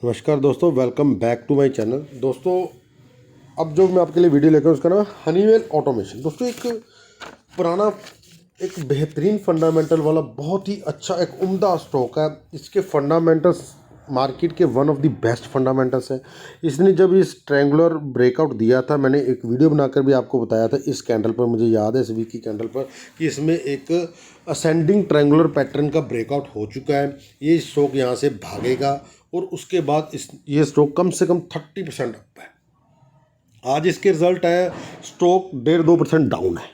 नमस्कार दोस्तों, welcome back to my channel. दोस्तों, अब जो मैं आपके लिए वीडियो लेकर उसका नाम है हनीवेल ऑटोमेशन। दोस्तों, एक पुराना, एक बेहतरीन फंडामेंटल वाला, बहुत ही अच्छा, एक उम्दा स्टॉक है। इसके फंडामेंटल्स मार्केट के one of the best fundamentals है। इसने जब इस ट्रायंगुलर ब्रेकआउट दिया था, मैंने एक वीडियो बनाकर भी आपको बताया था इस कैंडल पर, मुझे याद है इस वीक की कैंडल पर, कि इसमें एक असेंडिंग ट्रायंगुलर पैटर्न का ब्रेकआउट हो चुका है। ये स्टॉक यहाँ से भागेगा और उसके बाद ये स्टॉक कम से कम 30% अप है। आज इसके रिजल्ट है, स्टॉक 1.5-2% डाउन है।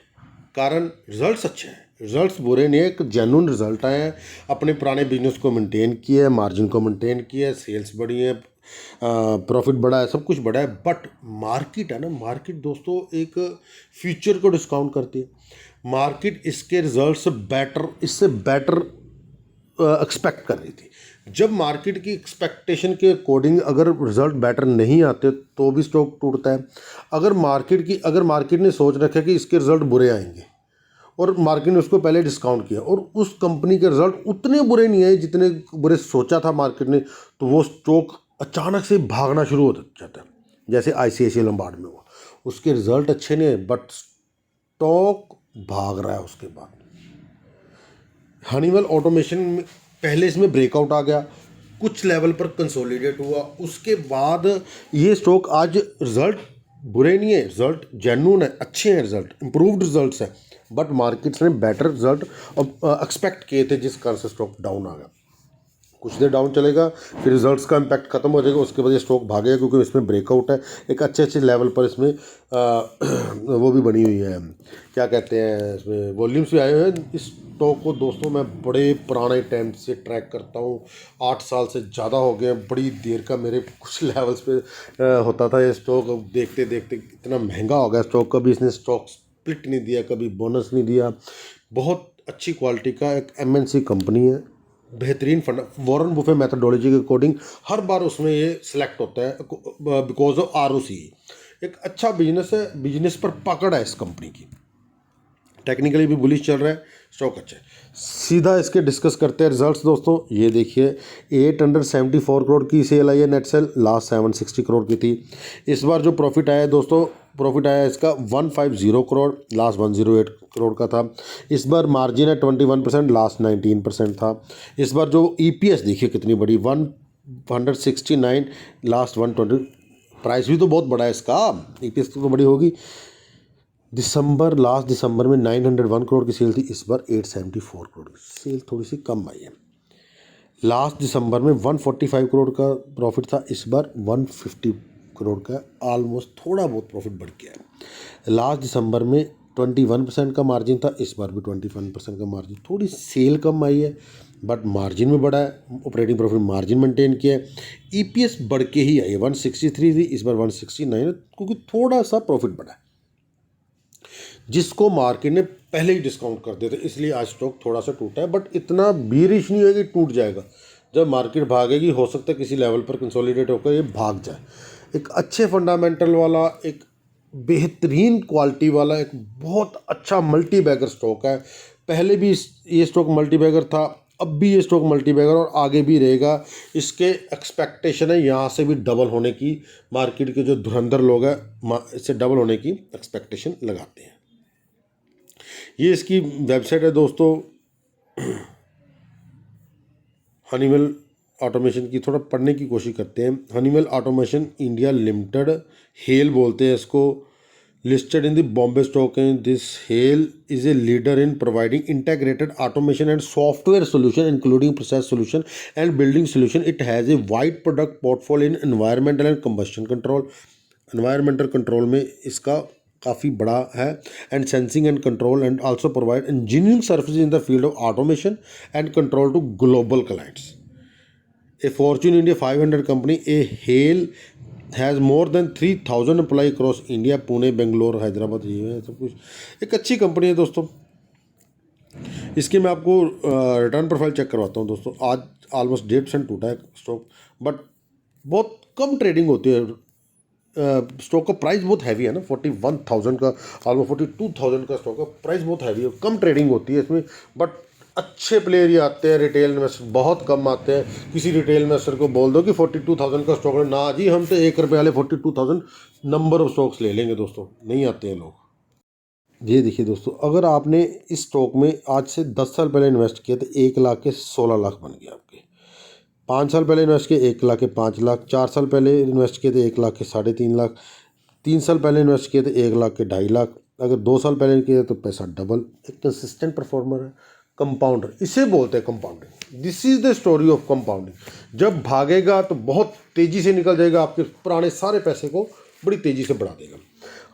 कारण रिजल्ट्स अच्छे हैं, रिजल्ट्स बुरे नहीं है, एक जेन्युइन रिजल्ट आए हैं। अपने पुराने बिजनेस को मेंटेन किया है, मार्जिन को मेंटेन किया है, सेल्स बढ़ी है, प्रॉफिट बढ़ा है, सब कुछ बढ़ा है। बट मार्केट है ना, मार्केट दोस्तों एक फ्यूचर को डिस्काउंट करती है। मार्केट इसके रिजल्ट्स बेटर, इससे बेटर एक्सपेक्ट कर रही थी। जब मार्केट की एक्सपेक्टेशन के अकॉर्डिंग अगर रिजल्ट बेटर नहीं आते तो भी स्टॉक टूटता है। अगर मार्केट ने सोच रखा है कि इसके रिजल्ट बुरे आएंगे और मार्केट ने उसको पहले डिस्काउंट किया और उस कंपनी के रिजल्ट उतने बुरे नहीं आए जितने बुरे सोचा था मार्केट ने, तो वो स्टॉक अचानक से भागना शुरू हो जाता है। जैसे ICICI लंबार्ड में हुआ, उसके रिजल्ट अच्छे नहीं है बट स्टॉक भाग रहा है। उसके बाद हनीवेल ऑटोमेशन में पहले इसमें ब्रेकआउट आ गया, कुछ लेवल पर कंसोलिडेट हुआ, उसके बाद ये स्टॉक आज रिजल्ट बुरे नहीं है, रिजल्ट जेन्युइन है, अच्छे हैं, रिजल्ट इंप्रूव्ड रिजल्ट्स हैं। बट मार्केट्स ने बेटर रिजल्ट एक्सपेक्ट किए थे, जिस कारण से स्टॉक डाउन आ गया। कुछ देर डाउन चलेगा, फिर रिजल्ट्स का इम्पैक्ट खत्म हो जाएगा, उसके बाद ये स्टॉक भागेगा क्योंकि इसमें ब्रेकआउट है। एक अच्छे लेवल पर इसमें वो भी बनी हुई है, क्या कहते हैं, इसमें वॉल्यूम्स भी आए हुए हैं। इस स्टॉक को दोस्तों मैं बड़े पुराने टाइम से ट्रैक करता हूँ, 8 साल से ज़्यादा हो गए हैं। बड़ी देर का मेरे कुछ लेवल्स पे होता था ये स्टॉक। देखते देखते इतना महंगा हो गया स्टॉक, कभी इसने स्टॉक स्प्लिट नहीं दिया, कभी बोनस नहीं दिया। बहुत अच्छी क्वालिटी का एक MNC कंपनी है, बेहतरीन फंड। वॉरेन बुफे मेथडोलॉजी के अकॉर्डिंग हर बार उसमें ये सिलेक्ट होता है बिकॉज ऑफ ROCE। एक अच्छा बिजनेस है, बिजनेस पर पकड़ है इस कंपनी की, टेक्निकली भी बुलिश चल रहा है, स्टॉक अच्छा है। सीधा इसके डिस्कस करते हैं रिजल्ट्स। दोस्तों ये देखिए, 874 करोड़ की सेल आई है, नेट सेल लास्ट 760 करोड़ की थी। इस बार जो प्रॉफिट आया है दोस्तों, प्रॉफिट आया है इसका 150 करोड़, लास्ट 108 करोड़ का था। इस बार मार्जिन है 21%, लास्ट 19% था। इस बार जो EPS देखिए कितनी बड़ी, 169, लास्ट 120। प्राइस भी तो बहुत बड़ा है इसका, EPS तो बड़ी होगी। लास्ट दिसंबर में 901 करोड़ की सेल थी, इस बार 874 करोड़ की सेल, थोड़ी सी कम आई है। लास्ट दिसंबर में 145 करोड़ का प्रॉफिट था, इस बार 150 करोड़ का, ऑलमोस्ट थोड़ा बहुत प्रॉफिट बढ़ गया है। लास्ट दिसंबर में 21% का मार्जिन था, इस बार भी 21% का मार्जिन, थोड़ी सेल कम आई है बट मार्जिन में बढ़ा है। ऑपरेटिंग प्रॉफिट मार्जिन मेंटेन किया है। EPS बढ़ के ही आई है, 163 थी, इस बार 169 है, क्योंकि थोड़ा सा प्रॉफिट बढ़ा है, जिसको मार्केट ने पहले ही डिस्काउंट कर दिया था, इसलिए आज स्टॉक थोड़ा सा टूटा है। बट इतना बीरिश नहीं है कि टूट जाएगा। जब मार्केट भागेगी, हो सकता है किसी लेवल पर कंसोलिडेट होकर ये भाग जाए। एक अच्छे फंडामेंटल वाला, एक बेहतरीन क्वालिटी वाला, एक बहुत अच्छा मल्टी बैगर स्टॉक है। पहले भी ये स्टॉक मल्टी बैगर था, अब भी ये स्टॉक मल्टी बैगर और आगे भी रहेगा। इसके एक्सपेक्टेशन है यहाँ से भी डबल होने की। मार्केट के जो धुरंधर लोग हैं इससे डबल होने की एक्सपेक्टेशन लगाते हैं। ये इसकी वेबसाइट है दोस्तों, हनीवेल ऑटोमेशन की। थोड़ा पढ़ने की कोशिश करते हैं। Honeywell automation India limited, hello बोलते हैं इसको, listed in the Bombay stock exchange. This hell is a leader in providing integrated automation and software solution including process solution and building solution. It has a wide product portfolio in environmental and combustion control. Environmental control में इसका काफ़ी बड़ा है, and sensing and control, and also provide engineering services in the field of automation and control to global clients. A Fortune India 500 company, a hale has more than 3000 employ across India, Pune, Bangalore, Hyderabad, ये है सब कुछ। एक अच्छी company है दोस्तों। इसके मैं आपको रिटर्न प्रोफाइल चेक करवाता हूँ दोस्तों। आज ऑलमोस्ट 1.5% टूटा है स्टॉक, बट बहुत कम ट्रेडिंग होती है। स्टॉक का प्राइस बहुत हैवी है ना, 41,000 का, ऑलमोस्ट 42,000 का स्टॉक का प्राइस बहुत हैवी है, कम ट्रेडिंग होती है इसमें। बट अच्छे प्लेयर ही आते हैं, रिटेल इन्वेस्टर बहुत कम आते हैं। किसी रिटेल इन्वेस्टर को बोल दो कि 42,000 का स्टॉक है, ना जी हम तो 1 रुपये वाले 42,000 नंबर ऑफ स्टॉक्स ले लेंगे दोस्तों, नहीं आते हैं लोग। ये देखिए दोस्तों, अगर आपने इस स्टॉक में आज से 10 साल पहले इन्वेस्ट किया तो 1 लाख के 16 लाख बन गए आपके। 5 साल पहले इन्वेस्ट किए 1 लाख के 5 लाख। 4 साल पहले इन्वेस्ट किए थे 1 लाख के 3.5 लाख। 3 साल पहले इन्वेस्ट किए थे 1 लाख के 2.5 लाख। अगर 2 साल पहले किए तो पैसा डबल। एक कंसिस्टेंट परफॉर्मर है, कंपाउंडर, इसे बोलते हैं compounding. This is the story of compounding. जब भागेगा तो बहुत तेज़ी से निकल जाएगा, आपके पुराने सारे पैसे को बड़ी तेज़ी से बढ़ा देगा।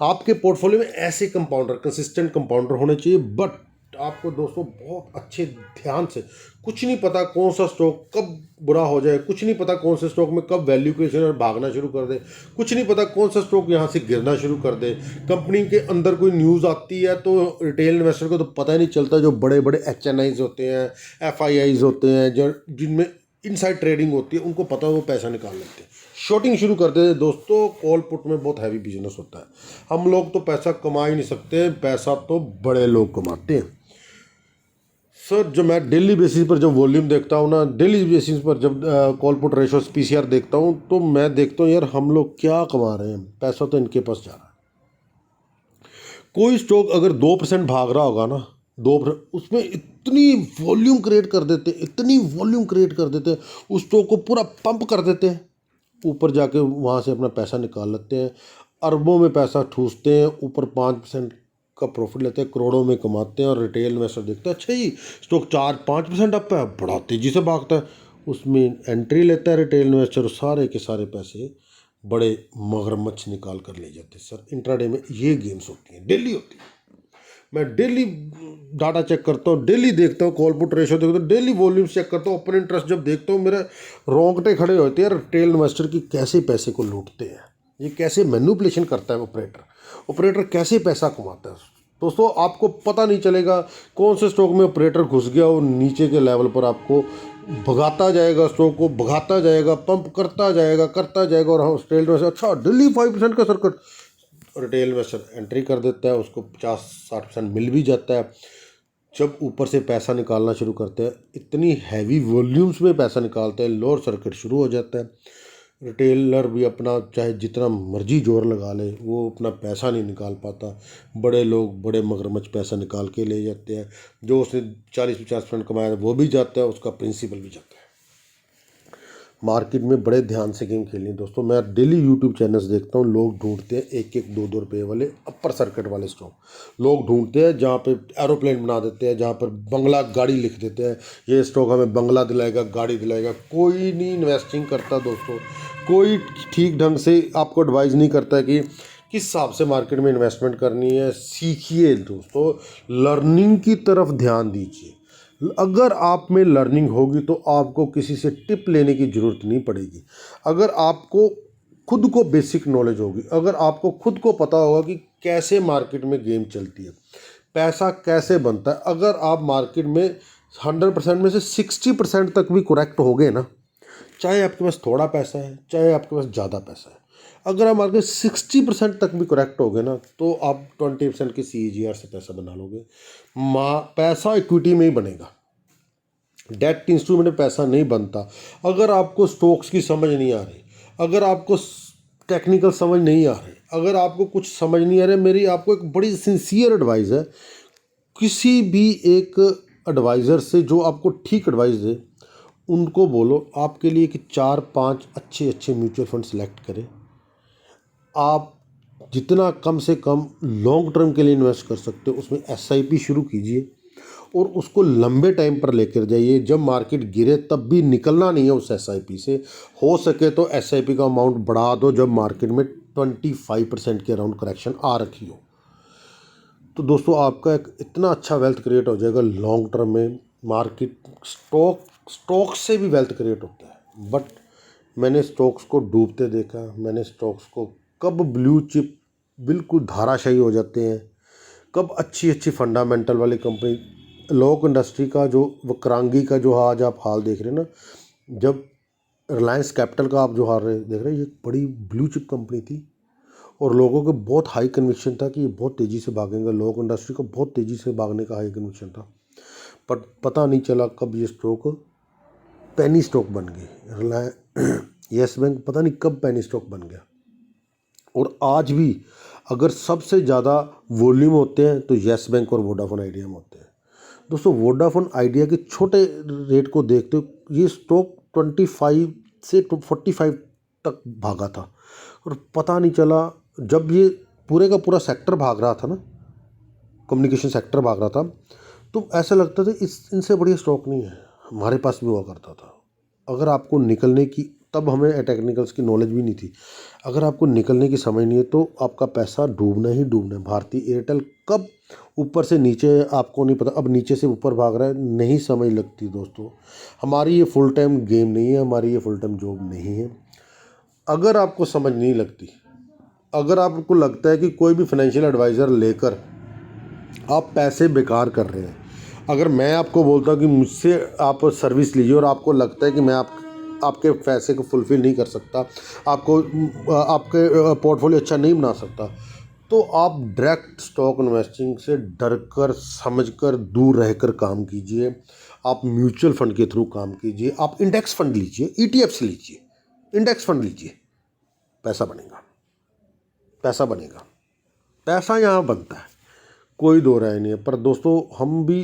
आपके पोर्टफोलियो में ऐसे कंपाउंडर, कंसिस्टेंट कंपाउंडर होने चाहिए। बट आपको दोस्तों बहुत अच्छे ध्यान से, कुछ नहीं पता कौन सा स्टॉक कब बुरा हो जाए, कुछ नहीं पता कौन से स्टॉक में कब वैल्यू क्रिएशन और भागना शुरू कर दे, कुछ नहीं पता कौन सा स्टॉक यहाँ से गिरना शुरू कर दे। कंपनी के अंदर कोई न्यूज़ आती है तो रिटेल इन्वेस्टर को तो पता ही नहीं चलता। जो बड़े बड़े HNIs होते हैं, FIIs होते हैं, जो जिनमें इनसाइड ट्रेडिंग होती है, उनको पता है, वो पैसा निकाल लेते हैं, शॉर्टिंग शुरू कर देते हैं। दोस्तों कॉल पुट में बहुत हैवी बिजनेस होता है। हम लोग तो पैसा कमा ही नहीं सकते, पैसा तो बड़े लोग कमाते हैं। सर जो मैं डेली बेसिस पर जब वॉल्यूम देखता हूँ ना, डेली बेसिस पर जब कॉल पुट रेशो PCR देखता हूँ, तो मैं देखता हूँ यार हम लोग क्या कमा रहे हैं, पैसा तो इनके पास जा रहा है। कोई स्टॉक अगर 2% भाग रहा होगा ना, 2%, उसमें इतनी वॉल्यूम क्रिएट कर देते, इतनी वॉल्यूम क्रिएट कर देते, उस स्टॉक को पूरा पंप कर देते हैं, ऊपर जाके वहाँ से अपना पैसा निकाल लेते हैं, अरबों में पैसा ठूसते हैं, ऊपर 5% का प्रॉफिट लेते हैं, करोड़ों में कमाते हैं। और रिटेल इन्वेस्टर देखते हैं अच्छा जी स्टॉक 4-5% अप है, बड़ा तेज़ी से भागता है, उसमें एंट्री लेता है रिटेल इन्वेस्टर, सारे के सारे पैसे बड़े मगरमच्छ निकाल कर ले जाते हैं। सर इंट्राडे में ये गेम्स होती हैं, डेली होती है। मैं डेली डाटा चेक करता हूँ, डेली देखता हूँ, कॉल पुट रेशो देखता हूँ, डेली वॉल्यूम्स चेक करता हूँ। ओपन इंटरेस्ट जब देखता हूँ मेरे रोंगटे खड़े होते हैं यार, रिटेल इन्वेस्टर की कैसे पैसे को लूटते हैं, ये कैसे मैनिपुलेशन करता है ऑपरेटर कैसे पैसा कमाता है। दोस्तों आपको पता नहीं चलेगा कौन से स्टॉक में ऑपरेटर घुस गया, वो नीचे के लेवल पर आपको भगाता जाएगा, स्टॉक को भगाता जाएगा, पंप करता जाएगा। और हाँ रिटेल इन्वेस्टर अच्छा डेली 5% का सर्किट, रिटेल इन्वेस्टर एंट्री कर देता है, उसको 50-60% मिल भी जाता है। जब ऊपर से पैसा निकालना शुरू करते हैं, इतनी हैवी वॉल्यूम्स में पैसा निकालते हैं, लोअर सर्किट शुरू हो जाता है। रिटेलर भी अपना चाहे जितना मर्जी जोर लगा ले, वो अपना पैसा नहीं निकाल पाता। बड़े लोग, बड़े मगरमच्छ पैसा निकाल के ले जाते हैं। जो उसने 40-50% कमाया वो भी जाता है, उसका प्रिंसिपल भी जाता है। मार्केट में बड़े ध्यान से गेम खेलनी दोस्तों। मैं डेली यूट्यूब चैनल्स देखता हूँ, लोग ढूंढते हैं 1-1, 2-2 रुपये वाले अपर सर्किट वाले स्टॉक लोग ढूंढते हैं, जहाँ पे एरोप्लेन बना देते हैं, जहाँ पर बंगला गाड़ी लिख देते हैं, ये स्टॉक हमें बंगला दिलाएगा, गाड़ी दिलाएगा। कोई नहीं इन्वेस्टिंग करता दोस्तों, कोई ठीक ढंग से आपको एडवाइस नहीं करता कि किस हिसाब से मार्केट में इन्वेस्टमेंट करनी है। सीखिए दोस्तों, लर्निंग की तरफ ध्यान दीजिए। अगर आप में लर्निंग होगी तो आपको किसी से टिप लेने की ज़रूरत नहीं पड़ेगी। अगर आपको खुद को बेसिक नॉलेज होगी, अगर आपको खुद को पता होगा कि कैसे मार्केट में गेम चलती है, पैसा कैसे बनता है, अगर आप मार्केट में 100% में से 60% तक भी करेक्ट हो गए ना, चाहे आपके पास थोड़ा पैसा है, चाहे आपके पास ज़्यादा पैसा है, अगर आप मार्केट 60% तक भी करेक्ट हो गए ना, तो आप 20% के CAGR से पैसा बना लोगे। पैसा इक्विटी में ही बनेगा, डेट इंस्ट्रूमेंट में पैसा नहीं बनता। अगर आपको स्टॉक्स की समझ नहीं आ रही, अगर आपको टेक्निकल समझ नहीं आ रही, अगर आपको कुछ समझ नहीं आ रहा, मेरी आपको एक बड़ी सिंसियर एडवाइस है, किसी भी एक एडवाइज़र से जो आपको ठीक एडवाइस दे, उनको बोलो आपके लिए कि 4-5 अच्छे अच्छे म्यूचुअल फंड सेलेक्ट करें। आप जितना कम से कम लॉन्ग टर्म के लिए इन्वेस्ट कर सकते हो उसमें SIP शुरू कीजिए, और उसको लंबे टाइम पर लेकर जाइए। जब मार्केट गिरे तब भी निकलना नहीं है उस SIP से। हो सके तो SIP का अमाउंट बढ़ा दो जब मार्केट में 25% के अराउंड करेक्शन आ रखी हो। तो दोस्तों आपका एक इतना अच्छा वेल्थ क्रिएट हो जाएगा लॉन्ग टर्म में। मार्केट स्टॉक से भी वेल्थ क्रिएट होता है, बट मैंने स्टॉक्स को डूबते देखा, मैंने स्टॉक्स को कब ब्लू चिप बिल्कुल धाराशायी हो जाते हैं, कब अच्छी अच्छी फंडामेंटल वाली कंपनी, लोक इंडस्ट्री का जो वक्रांगी का जो आज आप हाल देख रहे हैं ना, जब रिलायंस कैपिटल का आप जो हाल रहे देख रहे हैं, ये बड़ी ब्लू चिप कंपनी थी और लोगों को बहुत हाई कन्विक्शन था कि ये बहुत तेज़ी से भागेंगे। लोक इंडस्ट्री को बहुत तेज़ी से भागने का हाई कन्विक्शन था, पर पता नहीं चला कब ये स्टॉक पेनी स्टॉक बन गई। रिलायंस येस बैंक पता नहीं कब पेनी स्टॉक बन गया। और आज भी अगर सबसे ज़्यादा वॉल्यूम होते हैं तो येस बैंक और वोडाफोन आइडिया में होते हैं। दोस्तों वोडाफोन आइडिया के छोटे रेट को देखते हो ये स्टॉक 25 से 45 तक भागा था और पता नहीं चला जब ये पूरे का पूरा सेक्टर भाग रहा था ना, कम्युनिकेशन सेक्टर भाग रहा था, तो ऐसा लगता था इनसे बढ़िया स्टॉक नहीं है। हमारे पास भी हुआ करता था। अगर आपको निकलने की, तब हमें टेक्निकल्स की नॉलेज भी नहीं थी, अगर आपको निकलने की समझ नहीं है तो आपका पैसा डूबना ही डूबना है। भारतीय एयरटेल कब ऊपर से नीचे आपको नहीं पता, अब नीचे से ऊपर भाग रहा है, नहीं समझ लगती दोस्तों। हमारी ये फुल टाइम गेम नहीं है, हमारी ये फुल टाइम जॉब नहीं है। अगर आपको समझ नहीं लगती, अगर आपको लगता है कि कोई भी फाइनेंशियल एडवाइज़र लेकर आप पैसे बेकार कर रहे हैं, अगर मैं आपको बोलता हूँ कि मुझसे आप सर्विस लीजिए और आपको लगता है कि मैं आपके पैसे को फुलफ़िल नहीं कर सकता, आपको आपके पोर्टफोलियो अच्छा नहीं बना सकता, तो आप डायरेक्ट स्टॉक इन्वेस्टिंग से डर कर, समझ कर, दूर रहकर काम कीजिए। आप म्यूचुअल फंड के थ्रू काम कीजिए, आप इंडेक्स फंड लीजिए, ETFs लीजिए, इंडेक्स फंड लीजिए, पैसा बनेगा, पैसा बनेगा, पैसा यहाँ बनता है, कोई दो राय नहीं है। पर दोस्तों हम भी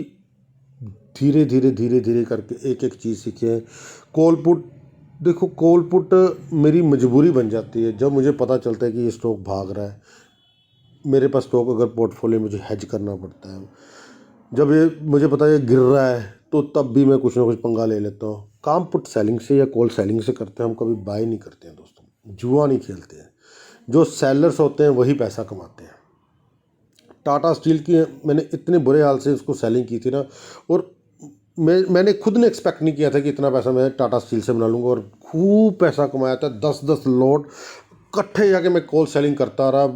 धीरे धीरे करके एक एक चीज़ सीखे हैं। कॉल पुट, देखो कॉल पुट मेरी मजबूरी बन जाती है जब मुझे पता चलता है कि ये स्टॉक भाग रहा है। मेरे पास स्टॉक अगर पोर्टफोलियो मुझे हेज करना पड़ता है, जब ये मुझे पता है ये गिर रहा है तो तब भी मैं कुछ ना कुछ पंगा ले लेता हूँ। काम पुट सेलिंग से या कॉल सेलिंग से करते हैं, हम कभी बाय नहीं करते हैं दोस्तों, जुआ नहीं खेलते हैं। जो सेलर्स होते हैं वही पैसा कमाते हैं। टाटा स्टील की मैंने इतने बुरे हाल से इसको सेलिंग की थी ना, और मैंने खुद ने एक्सपेक्ट नहीं किया था कि इतना पैसा मैं टाटा स्टील से बना लूँगा, और खूब पैसा कमाया था। 10-10 लोड इकट्ठे जाके मैं कॉल सेलिंग करता रहा,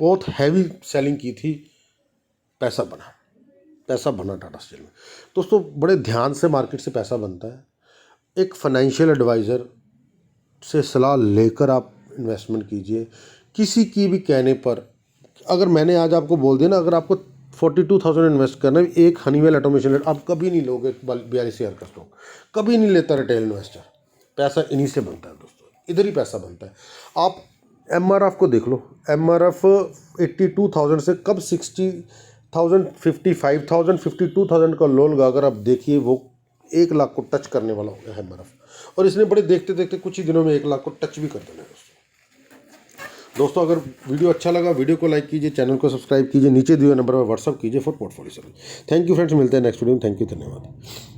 बहुत हैवी सेलिंग की थी, पैसा बना टाटा स्टील में। दोस्तों बड़े ध्यान से मार्केट से पैसा बनता है। एक फाइनेंशियल एडवाइज़र से सलाह लेकर आप इन्वेस्टमेंट कीजिए। किसी की भी कहने पर, अगर मैंने आज आपको बोल दिया ना, अगर आपको 42,000 इन्वेस्ट करना है एक हनीवेल ऑटोमेशन, आप कभी नहीं लोगे 42,000 का स्टॉक, कभी नहीं लेता रिटेल इन्वेस्टर। पैसा इन्हीं से बनता है दोस्तों, इधर ही पैसा बनता है। आप MRF को देख लो, MRF 82,000 से कब 60,000, 55,000, 52,000 का लो लगा, अगर आप देखिए वो 1 लाख को टच करने वाला हो गया MRF, और इसने बड़े देखते देखते कुछ ही दिनों में 1 लाख को टच भी कर देना है दोस्तों। अगर वीडियो अच्छा लगा, वीडियो को लाइक कीजिए, चैनल को सब्सक्राइब कीजिए, नीचे दिए नंबर पर व्हाट्सअप कीजिए for portfolio service. Thank you friends, मिलते हैं नेक्स्ट वीडियो में। थैंक यू, धन्यवाद।